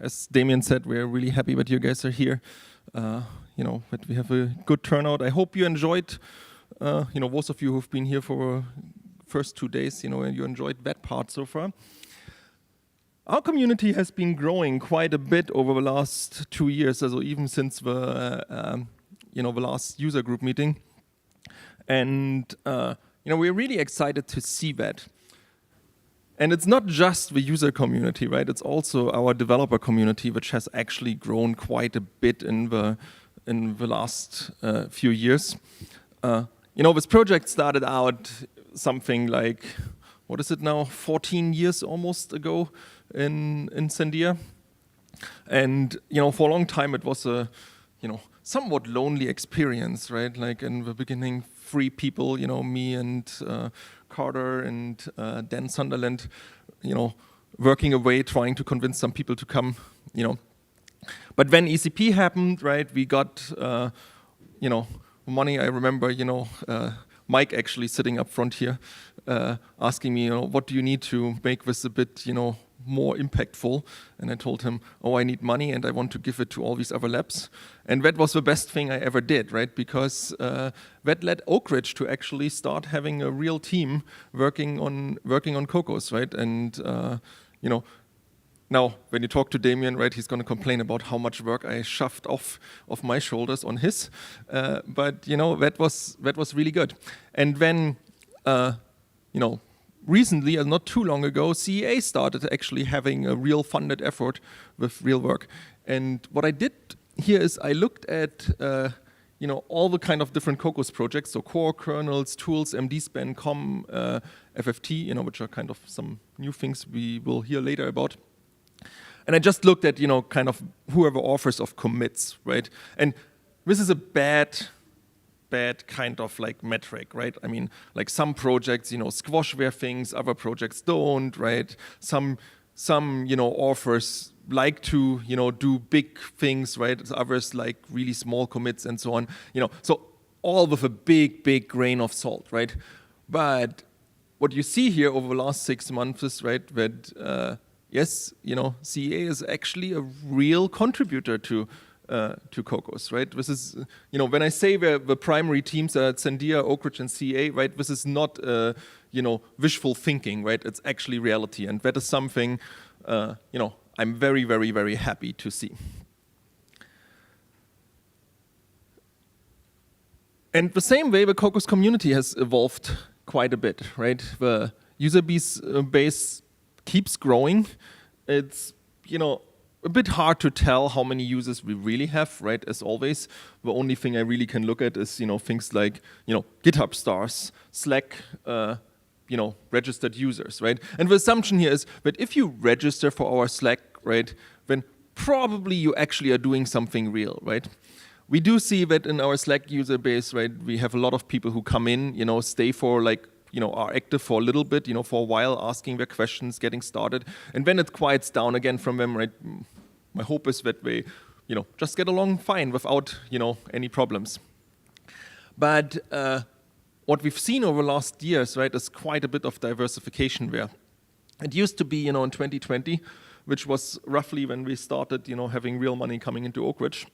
As Damien said, we're really happy that you guys are here. That we have a good turnout. I hope you enjoyed. Most of you who've been here for first 2 days, and you enjoyed that part so far. Our community has been growing quite a bit over the last 2 years, also even since the last user group meeting, and we're really excited to see that. And it's not just the user community, right? It's also our developer community, which has actually grown quite a bit in the last few years. This project started out something like, what is it now, 14 years almost ago in Sandia. And for a long time it was a somewhat lonely experience, right? Like in the beginning, 3 people, me and Carter and Dan Sunderland, working away, trying to convince some people to come, But when ECP happened, right, we got, money. I remember, Mike actually sitting up front here, asking me, what do you need to make this a bit, more impactful? And I told him, I need money and I want to give it to all these other labs. And that was the best thing I ever did, right? Because that led Oak Ridge to actually start having a real team working on Cocos, right? And now when you talk to Damien, right, he's going to complain about how much work I shoved off of my shoulders on his. But that was really good. And then recently, not too long ago, CEA started actually having a real funded effort with real work. And what I did here is I looked at all the kind of different Cocos projects, so core, kernels, tools, MDSpan, COM, FFT, which are kind of some new things we will hear later about. And I just looked at, kind of whoever authors of commits, right? And this is a bad kind of like metric, right? I mean, like some projects, squash their things, other projects don't, right? Some authors like to, do big things, right? Others like really small commits and so on, So all with a big grain of salt, right? But what you see here over the last 6 months is, right, that yes, CEA is actually a real contributor to Cocos, right? This is, when I say the primary teams are Sandia, Oak Ridge, and CEA, right? This is not, wishful thinking, right? It's actually reality, and that is something, I'm very, very, very happy to see. And the same way, the Cocos community has evolved quite a bit, right? The user base keeps growing. It's, a bit hard to tell how many users we really have, right? As always, the only thing I really can look at is, things like, GitHub stars, Slack, registered users, right? And the assumption here is that if you register for our Slack, right, then probably you actually are doing something real, right? We do see that in our Slack user base, right, we have a lot of people who come in, stay for like, are active for a little bit, for a while, asking their questions, getting started, and then it quiets down again from them, right? My hope is that they, just get along fine without, any problems. But what we've seen over the last years, right, is quite a bit of diversification there. It used to be, in 2020, which was roughly when we started, having real money coming into Oak Ridge,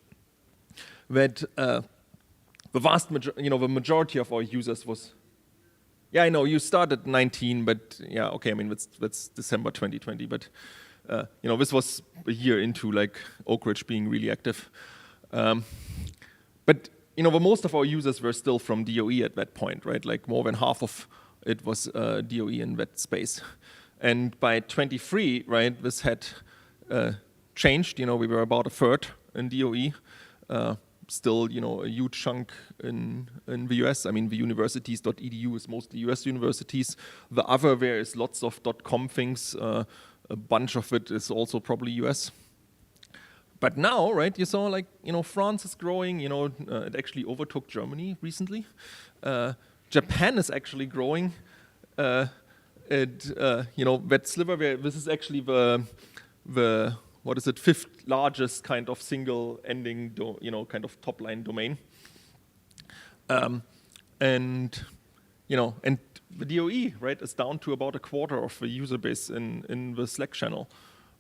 that the majority of our users was. Yeah, I know, you started 19, but yeah, okay, I mean, that's December 2020, but, this was a year into, like, Oak Ridge being really active. But, most of our users were still from DOE at that point, right? Like, more than half of it was DOE in that space. And by 23, right, this had changed, we were about a third in DOE. Still, a huge chunk in the US. I mean, the universities.edu is mostly US universities. The other there is lots of .com things. A bunch of it is also probably US. But now, right, you saw like, France is growing. It actually overtook Germany recently. Japan is actually growing. That sliver there, this is actually the what is it, 5th largest kind of single ending, kind of top line domain. And the DOE, right, is down to about a quarter of the user base in the Slack channel.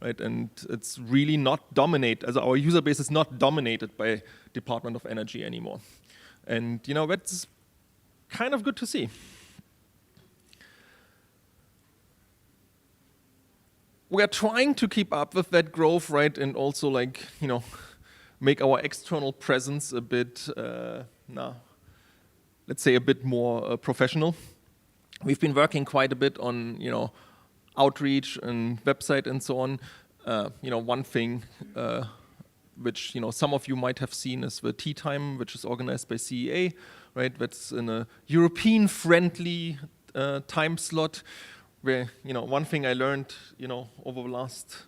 right? And it's really not dominated, our user base is not dominated by Department of Energy anymore. And that's kind of good to see. We are trying to keep up with that growth, right? And also make our external presence a bit, let's say a bit more professional. We've been working quite a bit on, outreach and website and so on. One thing which some of you might have seen is the Tea Time, which is organized by CEA, right? That's in a European-friendly time slot. Where one thing I learned over the last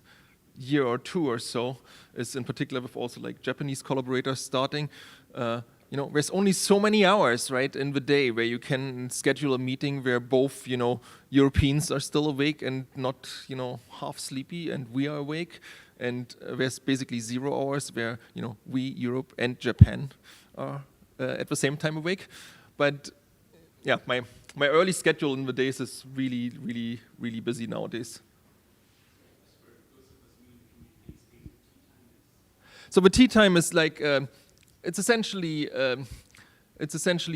year or two or so is, in particular with also Japanese collaborators starting, there's only so many hours, right, in the day where you can schedule a meeting where both Europeans are still awake and not half sleepy, and we are awake, and there's basically 0 hours where we, Europe, and Japan are at the same time awake. But yeah, my early schedule in the days is really, really, really busy nowadays. So the tea time is it's essentially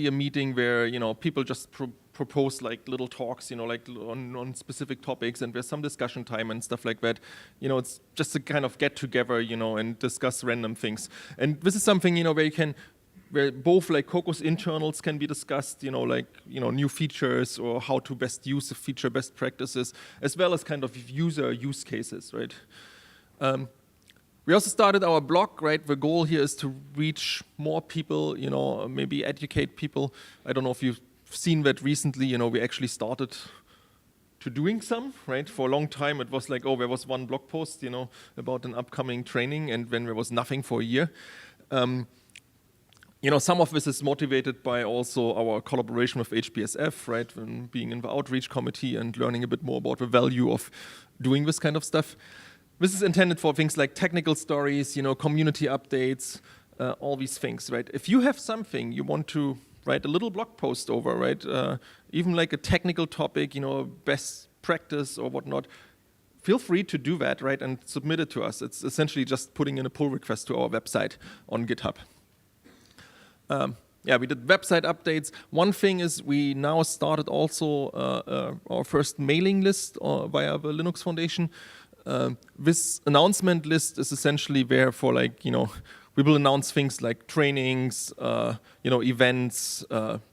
a meeting where people just propose little talks, on specific topics, and there's some discussion time and stuff like that. It's just a kind of get together, and discuss random things. And this is something where both Cocos internals can be discussed, new features or how to best use the feature, best practices, as well as kind of user use cases, right? We also started our blog, right? The goal here is to reach more people, maybe educate people. I don't know if you've seen that recently, we actually started to doing some, right? For a long time it was there was one blog post, about an upcoming training, and then there was nothing for a year. Some of this is motivated by also our collaboration with HBSF, right? And being in the outreach committee and learning a bit more about the value of doing this kind of stuff. This is intended for things like technical stories, community updates, all these things, right? If you have something you want to write a little blog post over, right? Even a technical topic, best practice or whatnot, feel free to do that, right? And submit it to us. It's essentially just putting in a pull request to our website on GitHub. We did website updates. One thing is we now started also our first mailing list via the Linux Foundation. This announcement list is essentially there for we will announce things like trainings, events,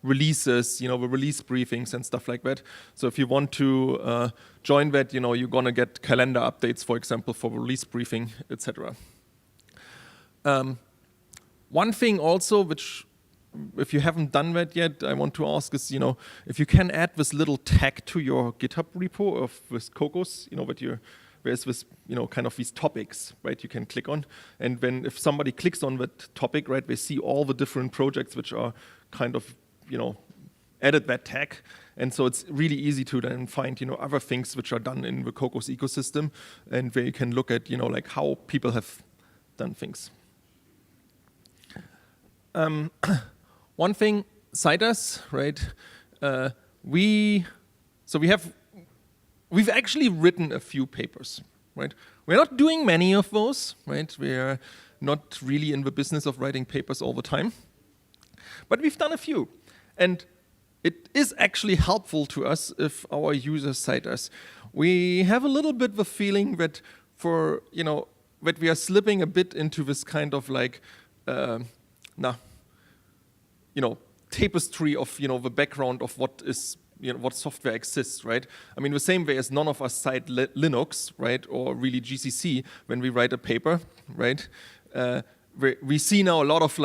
releases, the release briefings and stuff like that. So if you want to join that, you're gonna get calendar updates, for example, for release briefing, etc. One thing also, which if you haven't done that yet, I want to ask is, if you can add this little tag to your GitHub repo of this Cocos, there's this, kind of these topics, right, you can click on. And then if somebody clicks on that topic, right, they see all the different projects which are kind of, added that tag. And so it's really easy to then find, other things which are done in the Cocos ecosystem, and where you can look at, how people have done things. One thing, CITES, right? We've actually written a few papers, right? We're not doing many of those, right? We're not really in the business of writing papers all the time, but we've done a few, and it is actually helpful to us if our users cite us. We have a little bit the feeling that that we are slipping a bit into this kind of tapestry of the background of what is what software exists, right? I mean, the same way as none of us cite Linux, right, or really GCC when we write a paper, right? We see now a lot of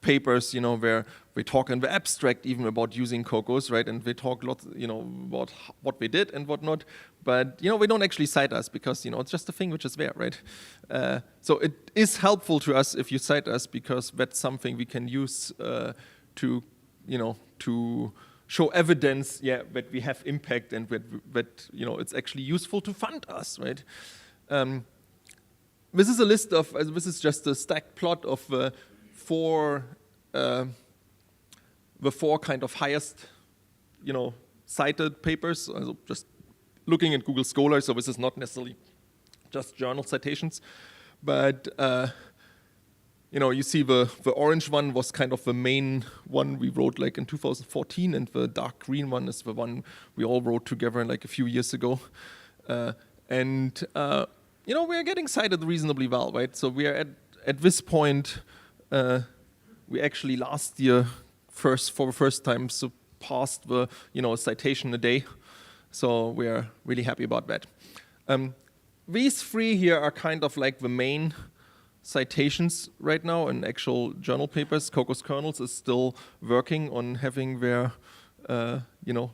papers, where we talk in the abstract even about using Cocos, right? And they talk lots, about what we did and whatnot. But we don't actually cite us because it's just a thing which is there, right? So it is helpful to us if you cite us, because that's something we can use to show evidence, that we have impact and that it's actually useful to fund us, right? This is a list of, this is just a stacked plot of the four kind of highest, cited papers. Also just looking at Google Scholar, so this is not necessarily just journal citations. But you see the orange one was kind of the main one we wrote like in 2014, and the dark green one is the one we all wrote together like a few years ago. We're getting cited reasonably well, right? So we are at this point, we actually last year for the first time surpassed the citation a day. So we are really happy about that. These three here are kind of like the main citations right now in actual journal papers. Cocos Kernels is still working on having their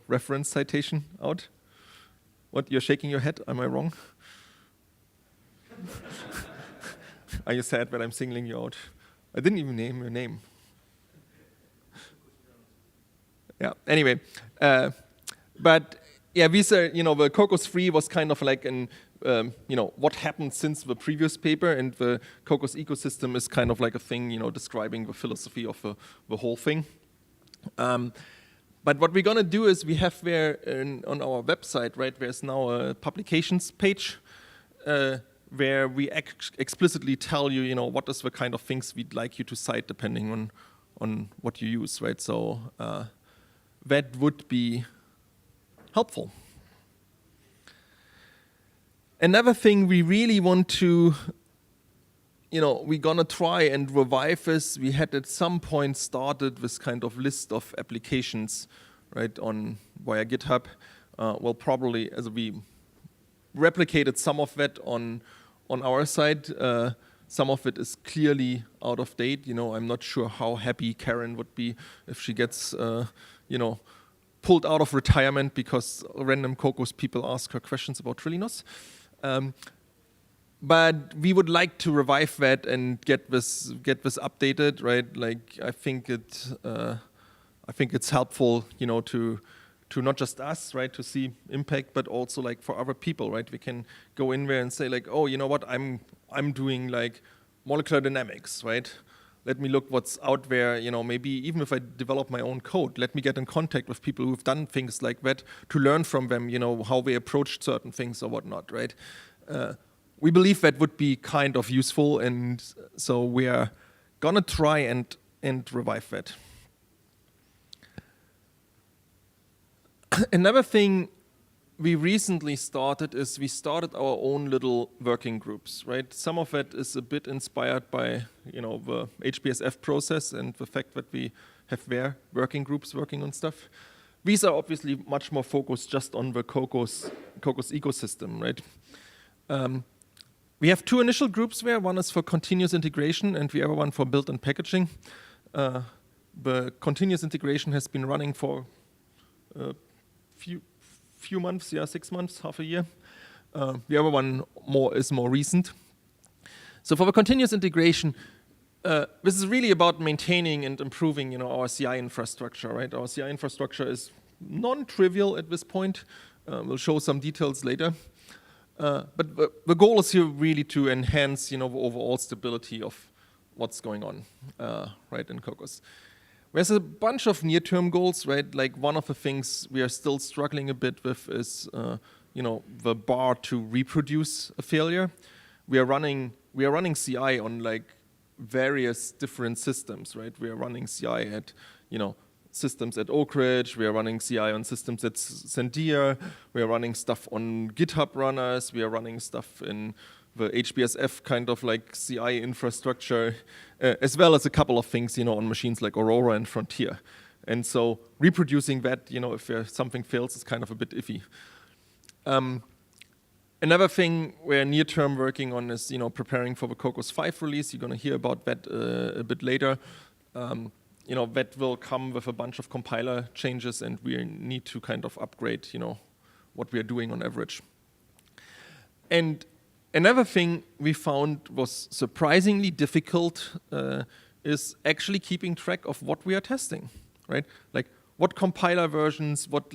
reference citation out. What, you're shaking your head? Am I wrong? Are you sad that I'm singling you out? I didn't even name your name. Yeah, anyway. But yeah, these are, the Cocos 3 was kind of like what happened since the previous paper, and the Cocos ecosystem is kind of like a thing, describing the philosophy of the whole thing. But what we're gonna do is we have there on our website, right, there's now a publications page where we explicitly tell you, what is the kind of things we'd like you to cite depending on what you use, right? So that would be helpful. Another thing we really want to, we're gonna try and revive this. We had at some point started this kind of list of applications, right, via GitHub. Well, probably as we replicated some of that on our side. Some of it is clearly out of date. I'm not sure how happy Karen would be if she gets, pulled out of retirement because random Cocos people ask her questions about Trillinos. But we would like to revive that and get this updated, right? Like I think it's helpful, to not just us, right, to see impact, but also like for other people, right? We can go in there and say like, oh, you know what? I'm doing like molecular dynamics, right? Let me look what's out there, maybe even if I develop my own code, let me get in contact with people who've done things like that to learn from them, how they approached certain things or whatnot, right? We believe that would be kind of useful, and so we are gonna try and revive that. Another thing we recently started is we started our own little working groups, right? Some of it is a bit inspired by, the HBSF process and the fact that we have their working groups working on stuff. These are obviously much more focused just on the Cocos ecosystem, right? We have two initial groups there. One is for continuous integration, and the other one for build and packaging. The continuous integration has been running for few months, 6 months, half a year. The other one is more recent. So for the continuous integration, this is really about maintaining and improving, our CI infrastructure, right? Our CI infrastructure is non-trivial at this point. We'll show some details later. But the goal is here really to enhance, the overall stability of what's going on, right, in Cocos. There's a bunch of near-term goals, right? Like one of the things we are still struggling a bit with is, the bar to reproduce a failure. We are running CI on like various different systems, right? We are running CI at, systems at Oak Ridge. We are running CI on systems at Sandia. We are running stuff on GitHub runners. We are running stuff in the HBSF kind of like CI infrastructure, as well as a couple of things, on machines like Aurora and Frontier. And so reproducing that, if something fails is kind of a bit iffy. Another thing we're near-term working on is, preparing for the Cocos 5 release. You're going to hear about that a bit later. That will come with a bunch of compiler changes, and we need to kind of upgrade, what we are doing on average. And another thing we found was surprisingly difficult is actually keeping track of what we are testing, right? Like what compiler versions, what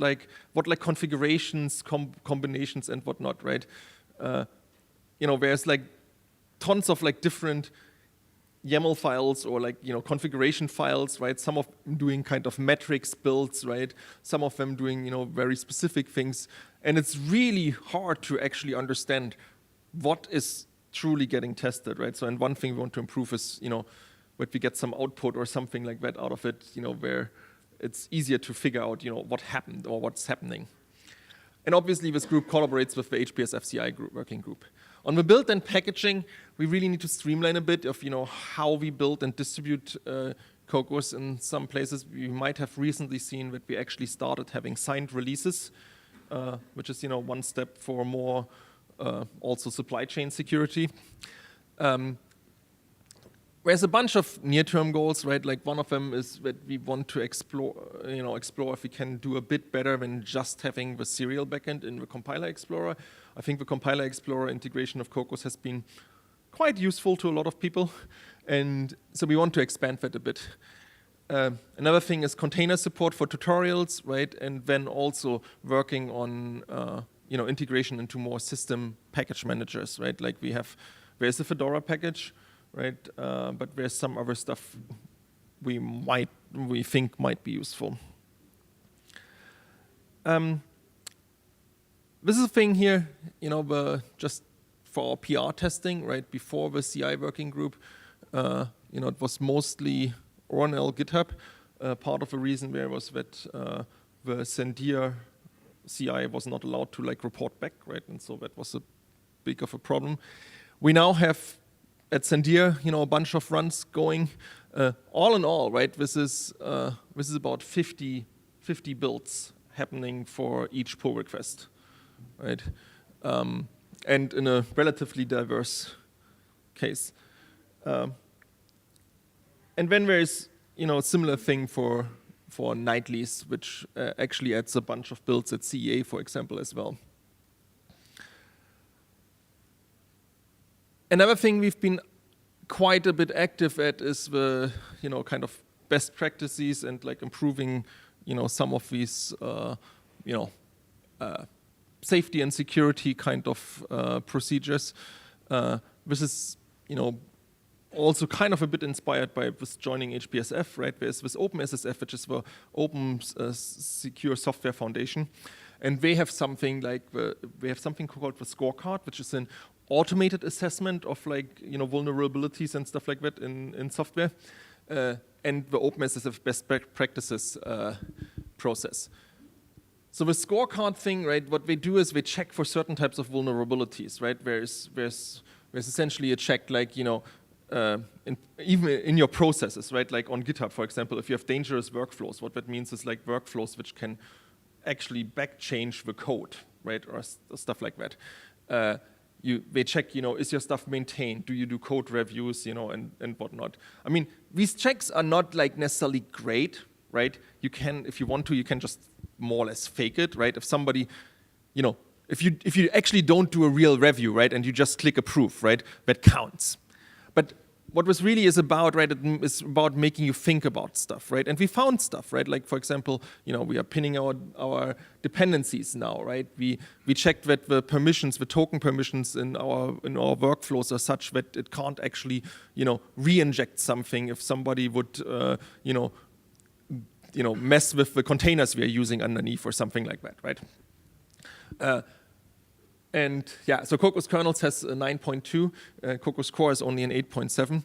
configurations, combinations, and whatnot, right? There's like tons of like different YAML files or like configuration files, right? Some of them doing kind of metrics builds, right? Some of them doing very specific things, and it's really hard to actually understand what is truly getting tested, right? So, and one thing we want to improve is, that we get some output or something like that out of it, where it's easier to figure out, what happened or what's happening. And obviously, this group collaborates with the HPSF CI working group. On the build and packaging, we really need to streamline a bit of, how we build and distribute Cocos. In some places, you might have recently seen that we actually started having signed releases, which is, one step for more also supply chain security. There's a bunch of near-term goals, right? Like one of them is that we want to explore if we can do a bit better than just having the serial backend in the Compiler Explorer. I think the Compiler Explorer integration of Cocos has been quite useful to a lot of people, and so we want to expand that a bit. Another thing is container support for tutorials, right? And then also working on integration into more system package managers, right? Like there's the Fedora package, right? But there's some other stuff we think might be useful. This is a thing here, just for our PR testing, right? Before the CI working group, it was mostly ORNL GitHub. Part of the reason there was that the Sandia CI was not allowed to report back, right? And so that was a big of a problem. We now have at Sandia, a bunch of runs going. All in all, right? This is about 50 builds happening for each pull request, right? And in a relatively diverse case. And then there's a similar thing for nightlies, which actually adds a bunch of builds at CEA, for example, as well. Another thing we've been quite a bit active at is the kind of best practices and improving some of these safety and security kind of procedures. This is also kind of a bit inspired by this joining HPSF, right? There's this OpenSSF, which is the Open Secure Software Foundation, and they have something called the scorecard, which is an automated assessment of vulnerabilities and stuff like that in software, and the OpenSSF best practices process. So the scorecard thing, right? What they do is they check for certain types of vulnerabilities, right? There's essentially a check even in your processes, right? Like on GitHub, for example, if you have dangerous workflows, what that means is workflows which can actually back change the code, right? Or stuff like that. They check, is your stuff maintained? Do you do code reviews, and whatnot? I mean, these checks are not necessarily great, right? You can, if you want to, you can just more or less fake it, right? If somebody, if you actually don't do a real review, right, and you just click approve, right, that counts. But what this really is about, right, is about making you think about stuff, right? And we found stuff, right? Like, for example, we are pinning our dependencies now, right? We checked that the permissions, the token permissions in our workflows are such that it can't actually, re-inject something if somebody would, mess with the containers we are using underneath or something like that, right? And yeah, so Cocos kernels has a 9.2. Cocos core is only an 8.7.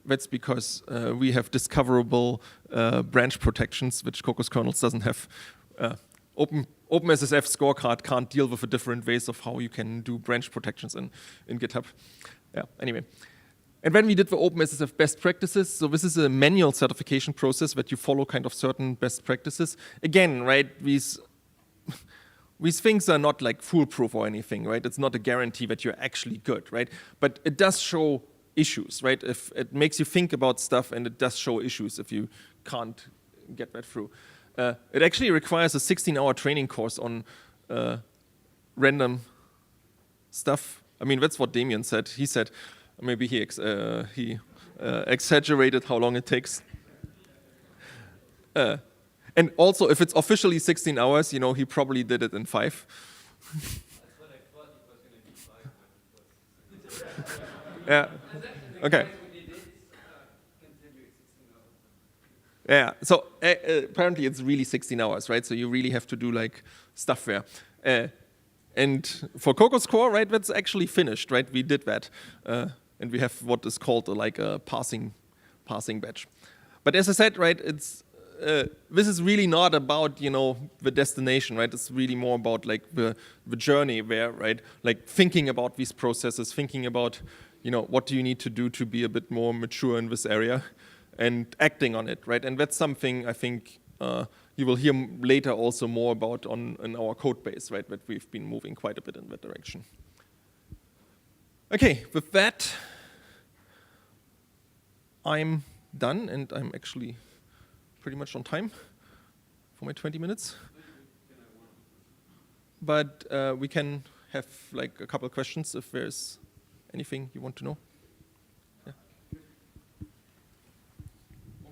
That's because we have discoverable branch protections, which Cocos kernels doesn't have. OpenSSF scorecard can't deal with the different ways of how you can do branch protections in GitHub. Yeah, anyway. And then we did the OpenSSF best practices. So this is a manual certification process that you follow kind of certain best practices. Again, right, these things are not foolproof or anything, right? It's not a guarantee that you're actually good, right? But it does show issues, right? If it makes you think about stuff, and it does show issues if you can't get that through. It actually requires a 16-hour training course on random stuff. I mean, that's what Damien said. He said, maybe he exaggerated how long it takes. And also, if it's officially 16 hours, he probably did it in 5. That's what I thought it was going to be 5. Yeah. Okay. Yeah. So apparently, it's really 16 hours, right? So you really have to do stuff there. And for Cocos Core, right, that's actually finished, right? We did that. And we have what is called like a passing batch. But as I said, right, this is really not about, the destination, right? It's really more about like the journey there, right? Like thinking about these processes, thinking about, what do you need to do to be a bit more mature in this area and acting on it, right? And that's something I think you will hear later also more about in our code base, right? That we've been moving quite a bit in that direction. Okay, with that, I'm done, and I'm actually pretty much on time for my 20 minutes. But we can have like a couple of questions if there's anything you want to know. Yeah.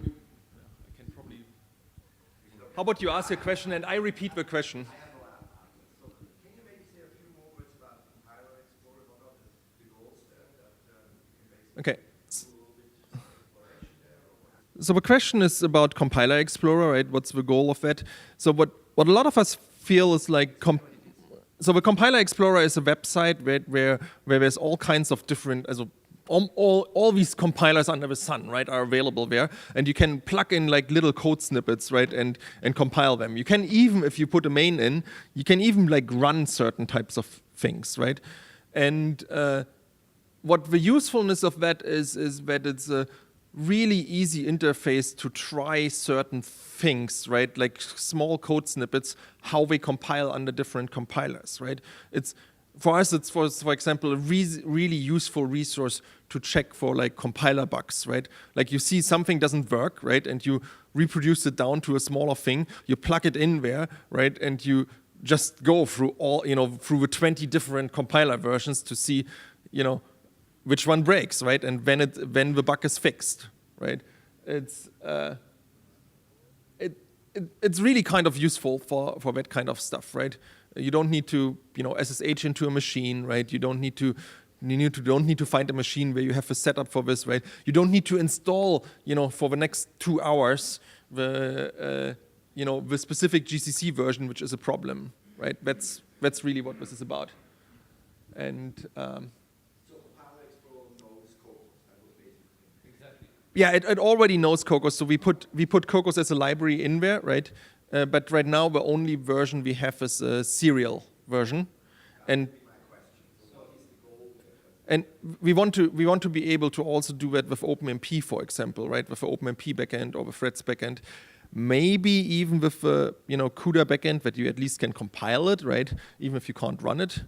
I can probably. How about you ask a question and I repeat the question? Okay. So the question is about Compiler Explorer, right? What's the goal of that? So what a lot of us feel is like, so the Compiler Explorer is a website where there's all kinds of different, all these compilers under the sun, right, are available there, and you can plug in like little code snippets, right, and compile them. You can even, if you put a main in, you can even like run certain types of things, right? And what the usefulness of that is that it's a really easy interface to try certain things, right? Like small code snippets, how they compile under different compilers, right? For us, it's for example, a really useful resource to check for like compiler bugs, right? Like you see something doesn't work, right? And you reproduce it down to a smaller thing, you plug it in there, right? And you just go through through the 20 different compiler versions to see, which one breaks, right? And when the bug is fixed, right? It's really kind of useful for that kind of stuff, right? You don't need to SSH into a machine, right? You don't need to find a machine where you have a setup for this, right? You don't need to install for the next 2 hours the specific GCC version, which is a problem, right? That's really what this is about, and. Yeah, it already knows Cocos, so we put Cocos as a library in there, right? But right now the only version we have is a serial version, and we want to be able to also do that with OpenMP, for example, right? With the OpenMP backend or the Threads backend, maybe even with the CUDA backend that you at least can compile it, right? Even if you can't run it.